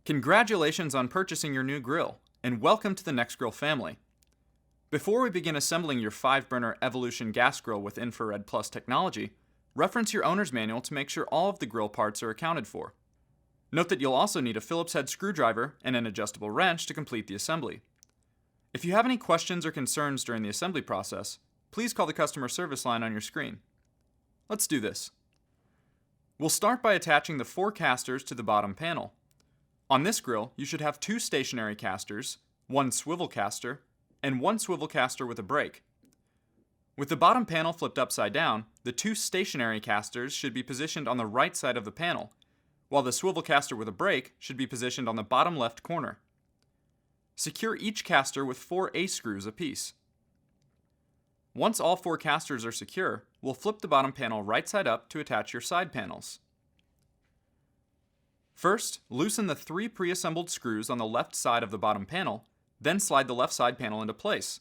Congratulations on purchasing your new grill, and welcome to the Nexgrill family. Before we begin assembling your 5-burner Evolution gas grill with Infrared Plus technology, reference your owner's manual to make sure all of the grill parts are accounted for. Note that you'll also need a Phillips head screwdriver and an adjustable wrench to complete the assembly. If you have any questions or concerns during the assembly process, please call the customer service line on your screen. Let's do this. We'll start by attaching the 4 casters to the bottom panel. On this grill, you should have 2 stationary casters, 1 swivel caster, and 1 swivel caster with a brake. With the bottom panel flipped upside down, the 2 stationary casters should be positioned on the right side of the panel, while the swivel caster with a brake should be positioned on the bottom left corner. Secure each caster with 4 A-screws apiece. Once all 4 casters are secure, we'll flip the bottom panel right side up to attach your side panels. First, loosen the 3 pre-assembled screws on the left side of the bottom panel, then slide the left side panel into place.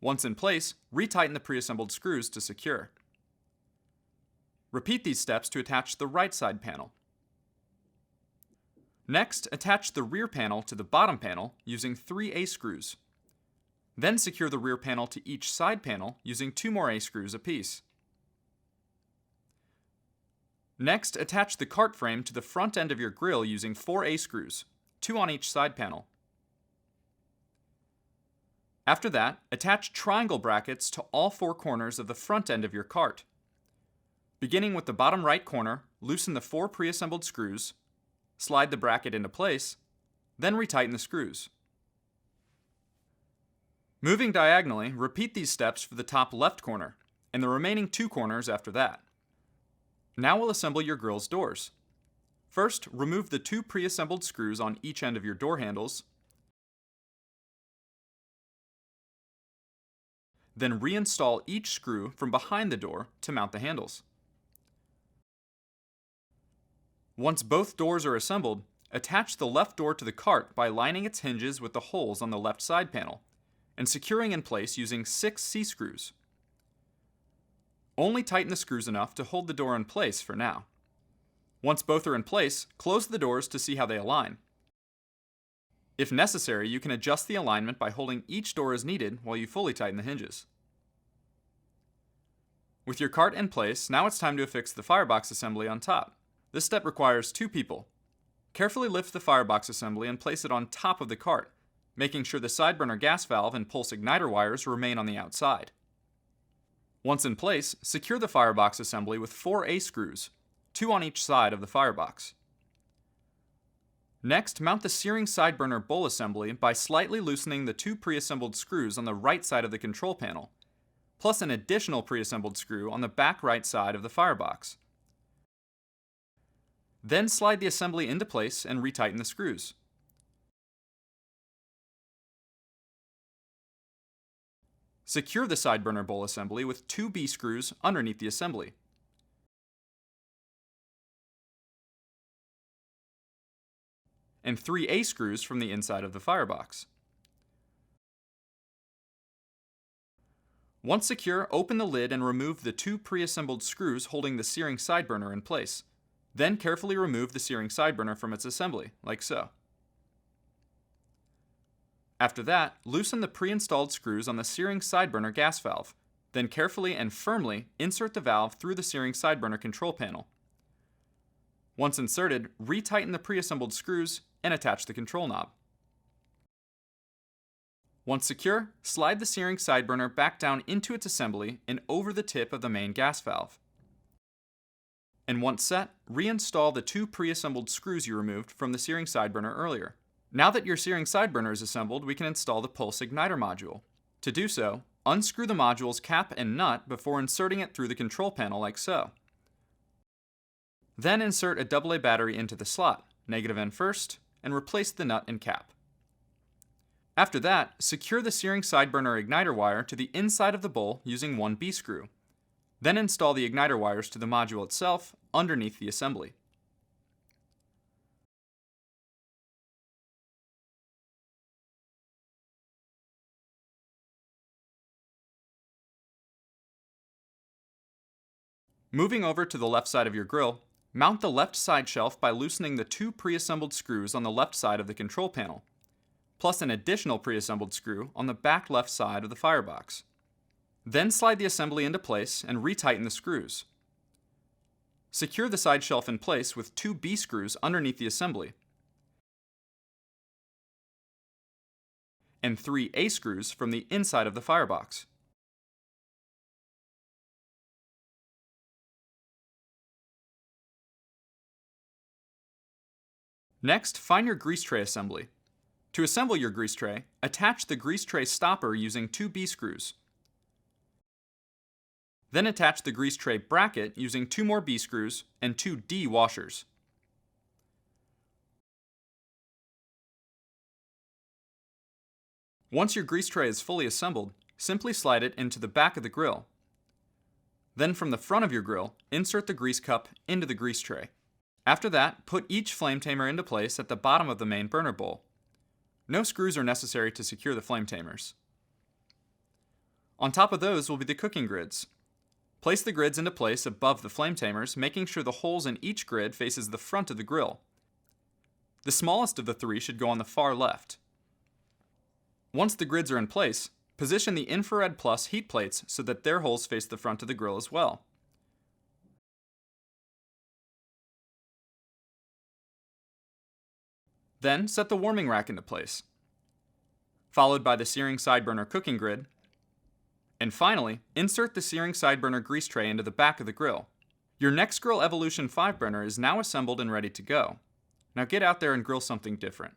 Once in place, retighten the pre-assembled screws to secure. Repeat these steps to attach the right side panel. Next, attach the rear panel to the bottom panel using 3 A-screws. Then secure the rear panel to each side panel using 2 more A-screws apiece. Next, attach the cart frame to the front end of your grill using 4 A-screws, 2 on each side panel. After that, attach triangle brackets to all 4 corners of the front end of your cart. Beginning with the bottom right corner, loosen the 4 pre-assembled screws, slide the bracket into place, then retighten the screws. Moving diagonally, repeat these steps for the top left corner, and the remaining 2 corners after that. Now we'll assemble your grill's doors. First, remove the 2 pre-assembled screws on each end of your door handles. Then reinstall each screw from behind the door to mount the handles. Once both doors are assembled, attach the left door to the cart by lining its hinges with the holes on the left side panel and securing in place using 6 C-screws. Only tighten the screws enough to hold the door in place for now. Once both are in place, close the doors to see how they align. If necessary, you can adjust the alignment by holding each door as needed while you fully tighten the hinges. With your cart in place, now it's time to affix the firebox assembly on top. This step requires 2 people. Carefully lift the firebox assembly and place it on top of the cart, making sure the side burner gas valve and pulse igniter wires remain on the outside. Once in place, secure the firebox assembly with 4 A-screws, 2 on each side of the firebox. Next, mount the searing side burner bowl assembly by slightly loosening the 2 pre-assembled screws on the right side of the control panel, plus an additional pre-assembled screw on the back right side of the firebox. Then slide the assembly into place and retighten the screws. Secure the side burner bowl assembly with 2 B screws underneath the assembly. And 3 A screws from the inside of the firebox. Once secure, open the lid and remove the 2 pre-assembled screws holding the searing side burner in place. Then carefully remove the searing side burner from its assembly, like so. After that, loosen the pre-installed screws on the searing side burner gas valve, then carefully and firmly insert the valve through the searing side burner control panel. Once inserted, retighten the pre-assembled screws and attach the control knob. Once secure, slide the searing side burner back down into its assembly and over the tip of the main gas valve. And once set, reinstall the 2 pre-assembled screws you removed from the searing side burner earlier. Now that your searing side burner is assembled, we can install the pulse igniter module. To do so, unscrew the module's cap and nut before inserting it through the control panel like so. Then insert a AA battery into the slot, negative end first, and replace the nut and cap. After that, secure the searing side burner igniter wire to the inside of the bowl using 1 B screw. Then install the igniter wires to the module itself underneath the assembly. Moving over to the left side of your grill, Mount the left side shelf by loosening the 2 pre-assembled screws on the left side of the control panel, plus an additional pre-assembled screw on the back left side of the firebox. Then slide the assembly into place and retighten the screws. Secure the side shelf in place with 2 B screws underneath the assembly and 3 A screws from the inside of the firebox. Next, find your grease tray assembly. To assemble your grease tray, attach the grease tray stopper using 2 B screws. Then attach the grease tray bracket using 2 more B screws and 2 D washers. Once your grease tray is fully assembled, simply slide it into the back of the grill. Then from the front of your grill, insert the grease cup into the grease tray. After that, put each flame tamer into place at the bottom of the main burner bowl. No screws are necessary to secure the flame tamers. On top of those will be the cooking grids. Place the grids into place above the flame tamers, making sure the holes in each grid faces the front of the grill. The smallest of the 3 should go on the far left. Once the grids are in place, position the infrared plus heat plates so that their holes face the front of the grill as well. Then set the warming rack into place, followed by the searing side burner cooking grid, and finally, insert the searing side burner grease tray into the back of the grill. Your Nexgrill Evolution 5 burner is now assembled and ready to go. Now get out there and grill something different.